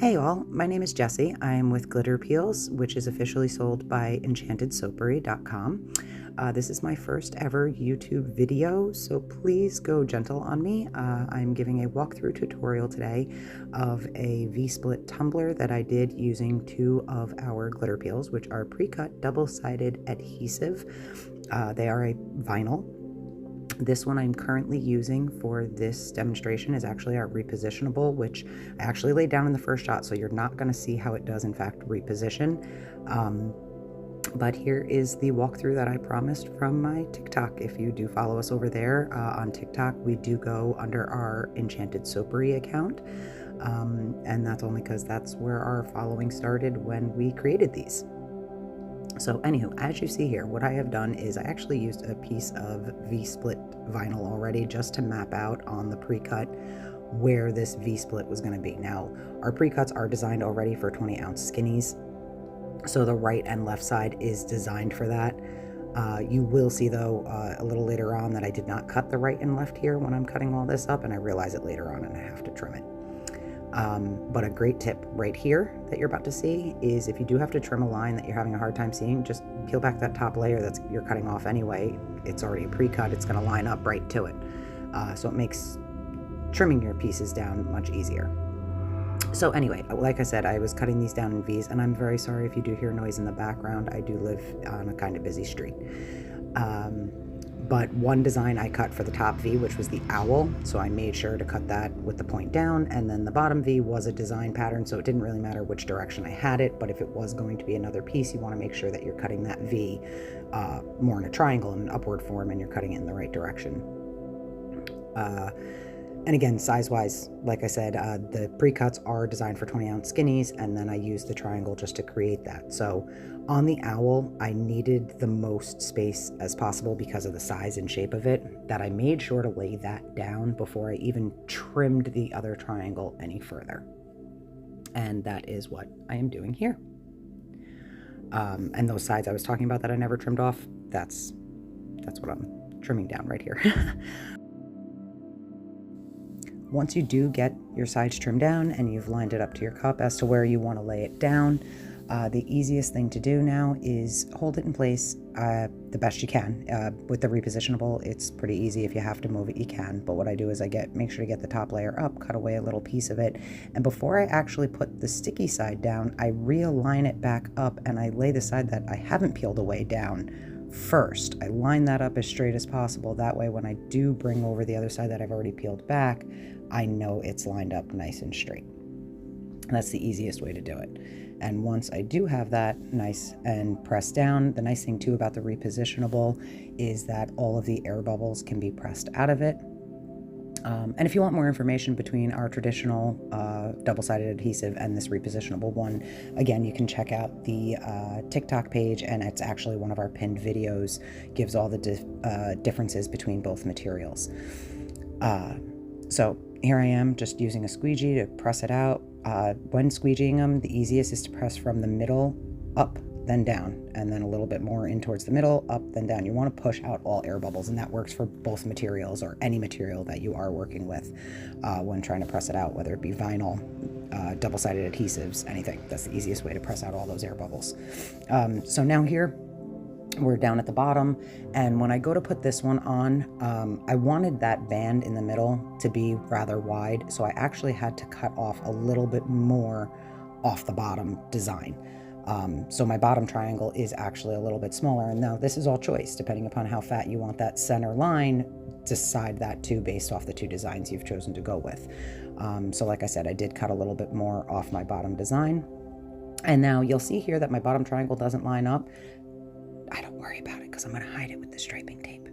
Hey all, my name is Jessie. I am with GlitterPeels, which is officially sold by enchantedsoapery.com. This is my first ever YouTube video, so please go gentle on me. I'm giving a walkthrough tutorial today of a V-split tumbler that I did using two of our glitter peels, which are pre-cut double-sided adhesive. They are a vinyl. This one I'm currently using for this demonstration is actually our repositionable, which I actually laid down in the first shot, so you're not going to see how it does in fact reposition. But here is the walkthrough that I promised from my TikTok. If you do follow us over there on TikTok, we do go under our Enchanted Soapery account, and that's only because that's where our following started when we created these. So anywho, as you see here, what I have done is I actually used a piece of V-split vinyl already just to map out on the pre-cut where this V-split was going to be. Now, our pre-cuts are designed already for 20-ounce skinnies, so the right and left side is designed for that. You will see though a little later on that I did not cut the right and left here when I'm cutting all this up, and I realize it later on and I have to trim it. But a great tip right here that you're about to see is if you do have to trim a line that you're having a hard time seeing, just peel back that top layer that you're cutting off anyway. It's already pre-cut, it's going to line up right to it. So it makes trimming your pieces down much easier. So anyway, like I said, I was cutting these down in V's, and I'm very sorry if you do hear noise in the background. I do live on a kind of busy street. But one design I cut for the top V, which was the owl, so I made sure to cut that with the point down, and then the bottom V was a design pattern, so it didn't really matter which direction I had it, but if it was going to be another piece, you want to make sure that you're cutting that V more in a triangle in an upward form, and you're cutting it in the right direction. And again, size-wise, like I said, the pre-cuts are designed for 20-ounce skinnies, and then I used the triangle just to create that. So on the owl, I needed the most space as possible because of the size and shape of it, that I made sure to lay that down before I even trimmed the other triangle any further. And that is what I am doing here. And those sides I was talking about that I never trimmed off, that's what I'm trimming down right here. Once you do get your sides trimmed down and you've lined it up to your cup as to where you want to lay it down, the easiest thing to do now is hold it in place the best you can. With the repositionable, it's pretty easy. If you have to move it, you can. But what I do is I make sure to get the top layer up, cut away a little piece of it, and before I actually put the sticky side down, I realign it back up and I lay the side that I haven't peeled away down first. I line that up as straight as possible. That way, when I do bring over the other side that I've already peeled back, I know it's lined up nice and straight. And that's the easiest way to do it. And once I do have that nice and pressed down, the nice thing too about the repositionable is that all of the air bubbles can be pressed out of it. And if you want more information between our traditional double-sided adhesive and this repositionable one, again, you can check out the TikTok page, and it's actually one of our pinned videos, gives all the differences between both materials. So here I am just using a squeegee to press it out. When squeegeeing them, the easiest is to press from the middle up, then down, and then a little bit more in towards the middle, up, then down. You want to push out all air bubbles, and that works for both materials or any material that you are working with when trying to press it out, whether it be vinyl, double-sided adhesives, anything. That's the easiest way to press out all those air bubbles. So now here, we're down at the bottom, and when I go to put this one on, I wanted that band in the middle to be rather wide, so I actually had to cut off a little bit more off the bottom design. So my bottom triangle is actually a little bit smaller, and now this is all choice, depending upon how fat you want that center line. Decide that too based off the two designs you've chosen to go with. So like I said, I did cut a little bit more off my bottom design, and now you'll see here that my bottom triangle doesn't line up. I don't worry about it because I'm going to hide it with the striping tape.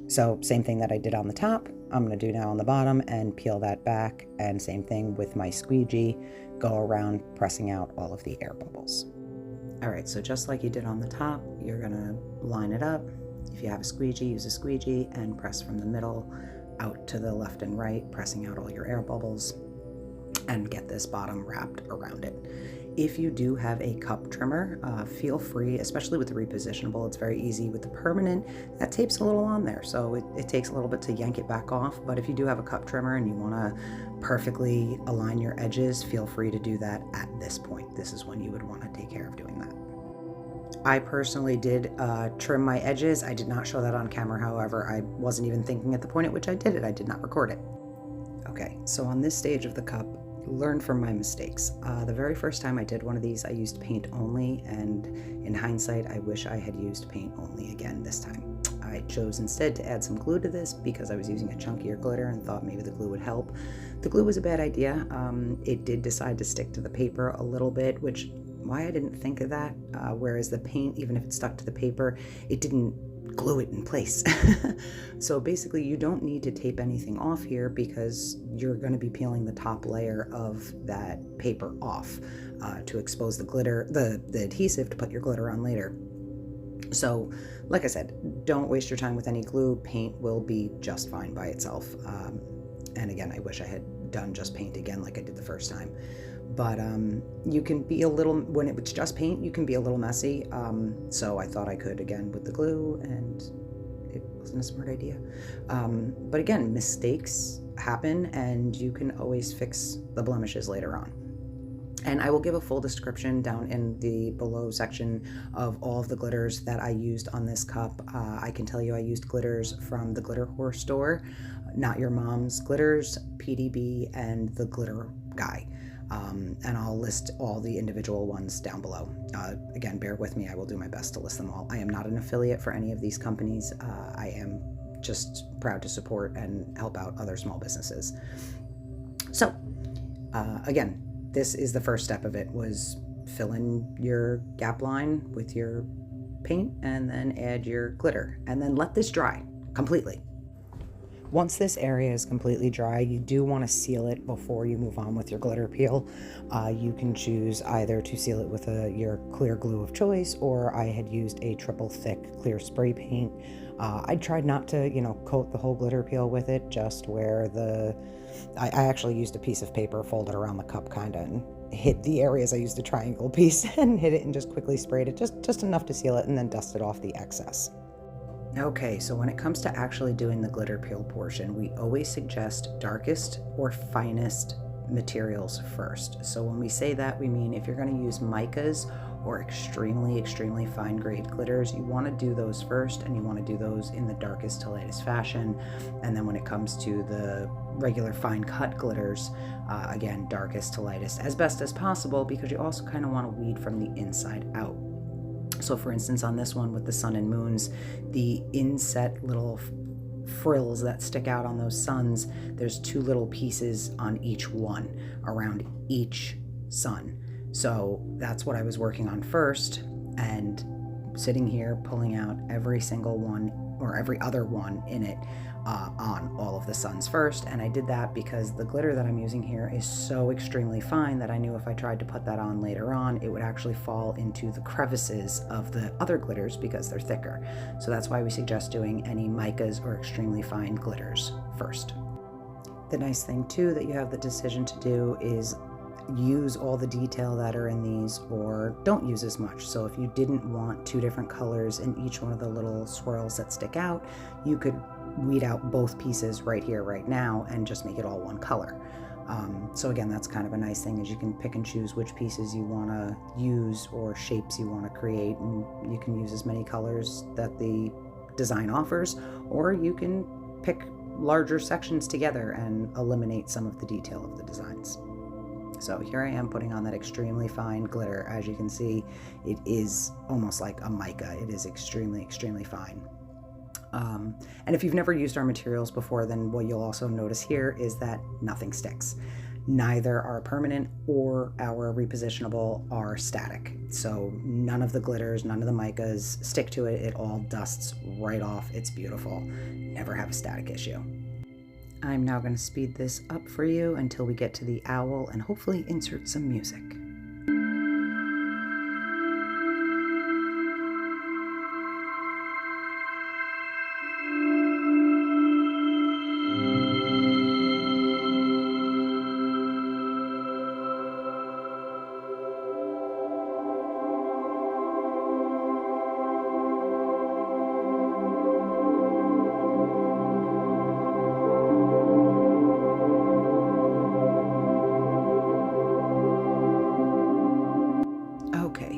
So same thing that I did on the top, I'm going to do now on the bottom and peel that back, and same thing with my squeegee, go around pressing out all of the air bubbles. All right, so just like you did on the top, you're going to line it up. If you have a squeegee, use a squeegee and press from the middle out to the left and right, pressing out all your air bubbles. and get this bottom wrapped around it. If you do have a cup trimmer, feel free, especially with the repositionable, it's very easy. With the permanent, that tape's a little on there, so it takes a little bit to yank it back off. But if you do have a cup trimmer and you want to perfectly align your edges, feel free to do that at this point. This is when you would want to take care of doing that. I personally did trim my edges. I did not show that on camera, however. I wasn't even thinking at the point at which I did it. I did not record it. Okay, so on this stage of the cup, learn from my mistakes. The very first time I did one of these, I used paint only, and in hindsight, I wish I had used paint only again this time. I chose instead to add some glue to this because I was using a chunkier glitter and thought maybe the glue would help. The glue was a bad idea. It did decide to stick to the paper a little bit, which why I didn't think of that, whereas the paint, even if it stuck to the paper, it didn't glue it in place. So basically you don't need to tape anything off here because you're going to be peeling the top layer of that paper off to expose the glitter, the adhesive to put your glitter on later. So like I said, don't waste your time with any glue. Paint will be just fine by itself. And again, I wish I had done just paint again like I did the first time. But you can be a little, when it's just paint, you can be a little messy. So I thought I could again with the glue, and it wasn't a smart idea. But again, mistakes happen and you can always fix the blemishes later on. And I will give a full description down in the below section of all of the glitters that I used on this cup. I can tell you I used glitters from the Glitter Horse store, Not Your Mom's Glitters, PDB, and the Glitter Guy. And I'll list all the individual ones down below. Again, bear with me, I will do my best to list them all. I am not an affiliate for any of these companies. I am just proud to support and help out other small businesses. So, again, this is the first step of it, was fill in your gap line with your paint and then add your glitter and then let this dry completely. Once this area is completely dry, you do want to seal it before you move on with your glitter peel. You can choose either to seal it with your clear glue of choice, or I had used a triple thick clear spray paint. I tried not to, coat the whole glitter peel with it, just where I actually used a piece of paper folded around the cup kind of and hit the areas. I used a triangle piece and hit it and just quickly sprayed it, just enough to seal it, and then dusted off the excess. Okay, so when it comes to actually doing the glitter peel portion, we always suggest darkest or finest materials first. So when we say that, we mean if you're going to use micas or extremely fine grade glitters, you want to do those first, and you want to do those in the darkest to lightest fashion. And then when it comes to the regular fine cut glitters, again, darkest to lightest as best as possible, because you also kind of want to weed from the inside out. So for instance, on this one with the sun and moons, the inset little frills that stick out on those suns, there's two little pieces on each one around each sun. So that's what I was working on first, and sitting here pulling out every single one or every other one in it on all of the suns first. And I did that because the glitter that I'm using here is so extremely fine that I knew if I tried to put that on later on, it would actually fall into the crevices of the other glitters because they're thicker. So that's why we suggest doing any micas or extremely fine glitters first. The nice thing too that you have the decision to do is use all the detail that are in these, or don't use as much. So if you didn't want two different colors in each one of the little swirls that stick out, you could weed out both pieces right here, right now, and just make it all one color. So again, that's kind of a nice thing, is you can pick and choose which pieces you want to use or shapes you want to create, and you can use as many colors that the design offers, or you can pick larger sections together and eliminate some of the detail of the designs. So here I am putting on that extremely fine glitter. As you can see, it is almost like a mica. It is extremely fine. And if you've never used our materials before, then what you'll also notice here is that nothing sticks. Neither our permanent or our repositionable are static. So none of the glitters, none of the micas stick to it. It all dusts right off. It's beautiful. Never have a static issue. I'm now going to speed this up for you until we get to the owl and hopefully insert some music.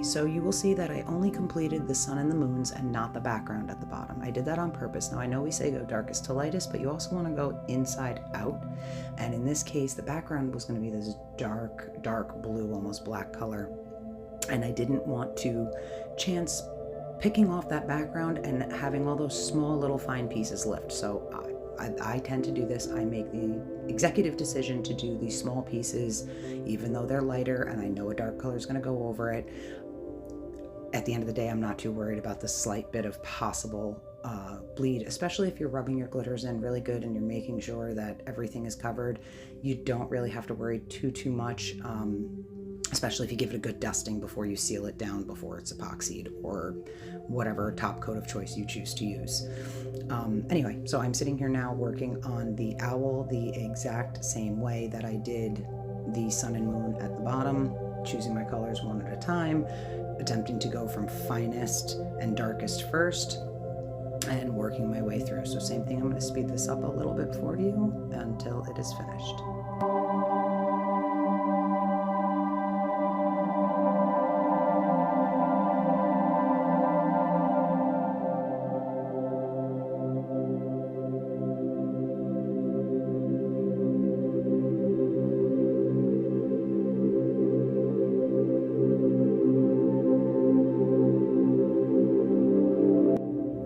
so you will see that I only completed the sun and the moons and not the background at the bottom. I did that on purpose. Now I know we say go darkest to lightest, but you also want to go inside out. And in this case, the background was going to be this dark blue, almost black color. And I didn't want to chance picking off that background and having all those small little fine pieces lift. So I tend to do this. I make the executive decision to do these small pieces, even though they're lighter and I know a dark color is going to go over it. At the end of the day, I'm not too worried about the slight bit of possible bleed, especially if you're rubbing your glitters in really good and you're making sure that everything is covered. You don't really have to worry too much, especially if you give it a good dusting before you seal it down before it's epoxied or whatever top coat of choice you choose to use. Anyway, so I'm sitting here now working on the owl the exact same way that I did the sun and moon at the bottom, choosing my colors one at a time, attempting to go from finest and darkest first and working my way through. So same thing, I'm going to speed this up a little bit for you until it is finished.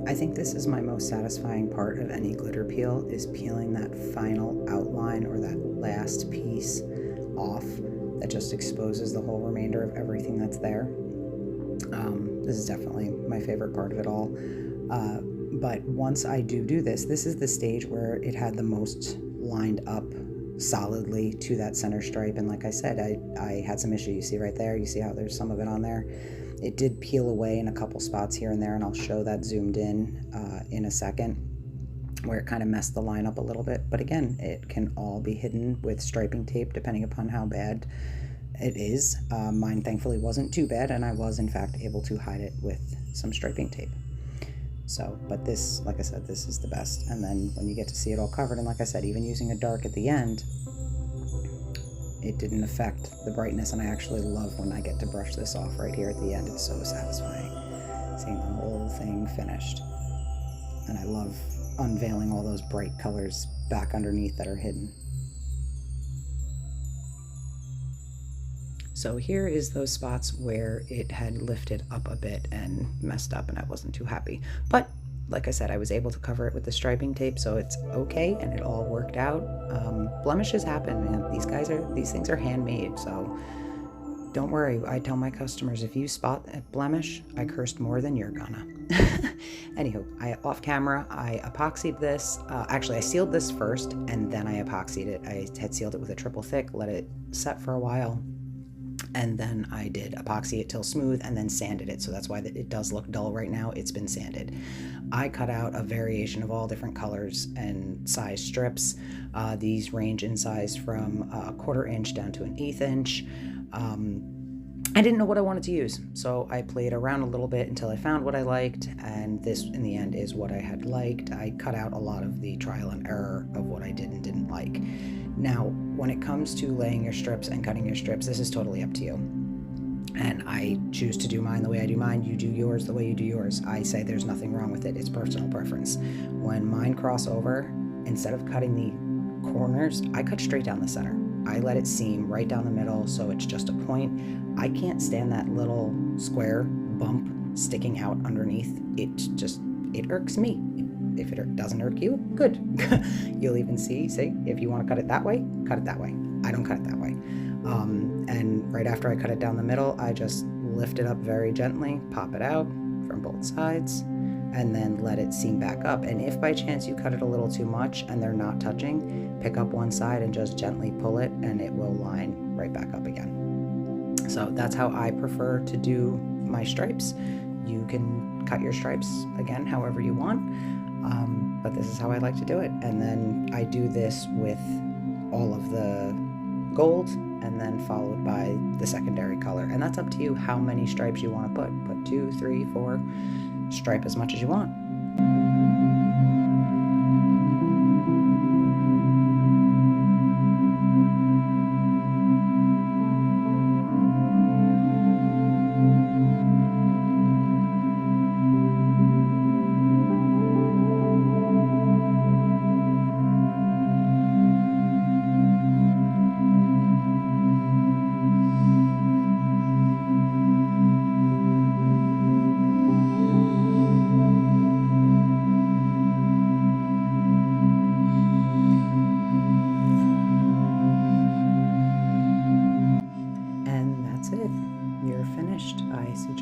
I think this is my most satisfying part of any glitter peel, is peeling that final outline or that last piece off that just exposes the whole remainder of everything that's there. This is definitely my favorite part of it all. But once I do this is the stage where it had the most lined up solidly to that center stripe. And like I said, I had some issue. You see right there, you see how there's some of it on there. It did peel away in a couple spots here and there, and I'll show that zoomed in a second, where it kind of messed the line up a little bit. But again, it can all be hidden with striping tape depending upon how bad it is. Mine thankfully wasn't too bad, and I was in fact able to hide it with some striping tape. So, but this, like I said, this is the best. And then when you get to see it all covered, and like I said, even using a dark at the end, it didn't affect the brightness, and I actually love when I get to brush this off right here at the end. It's so satisfying seeing the whole thing finished. And I love unveiling all those bright colors back underneath that are hidden. So here is those spots where it had lifted up a bit and messed up, and I wasn't too happy. But like I said, I was able to cover it with the striping tape, so it's okay, and it all worked out. Blemishes happen, man. These things are handmade, so don't worry. I tell my customers, if you spot a blemish, I cursed more than you're gonna. Anywho, off camera, I epoxied this. Actually, I sealed this first, and then I epoxied it. I had sealed it with a triple thick, let it set for a while, and then I did epoxy it till smooth and then sanded it. So that's why it does look dull right now. It's been sanded. I cut out a variation of all different colors and size strips. These range in size from a 1/4 inch down to an 1/8 inch. I didn't know what I wanted to use, so I played around a little bit until I found what I liked, and this in the end is what I had liked. I cut out a lot of the trial and error of what I did and didn't like. Now, when it comes to laying your strips and cutting your strips, this is totally up to you. And I choose to do mine the way I do mine. You do yours the way you do yours. I say there's nothing wrong with it. It's personal preference. When mine cross over, instead of cutting the corners, I cut straight down the center. I let it seam right down the middle, so it's just a point. I can't stand that little square bump sticking out underneath. It irks me. If it doesn't irk you, good. You'll even see, if you want to cut it that way, cut it that way. I don't cut it that way. And right after I cut it down the middle, I just lift it up very gently, pop it out from both sides, and then let it seam back up. And if by chance you cut it a little too much and they're not touching, pick up one side and just gently pull it, and it will line right back up again. So that's how I prefer to do my stripes. You can cut your stripes, again, however you want, but this is how I like to do it. And then I do this with all of the gold, and then followed by the secondary color. And that's up to you how many stripes you want to put. Put 2, 3, 4, stripe as much as you want.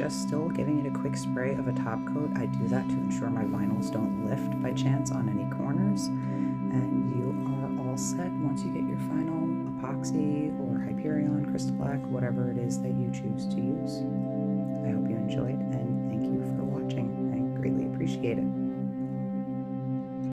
just still giving it a quick spray of a top coat. I do that to ensure my vinyls don't lift by chance on any corners. And you are all set once you get your final epoxy or Hyperion, Crystal Black, whatever it is that you choose to use. I hope you enjoyed, and thank you for watching. I greatly appreciate it.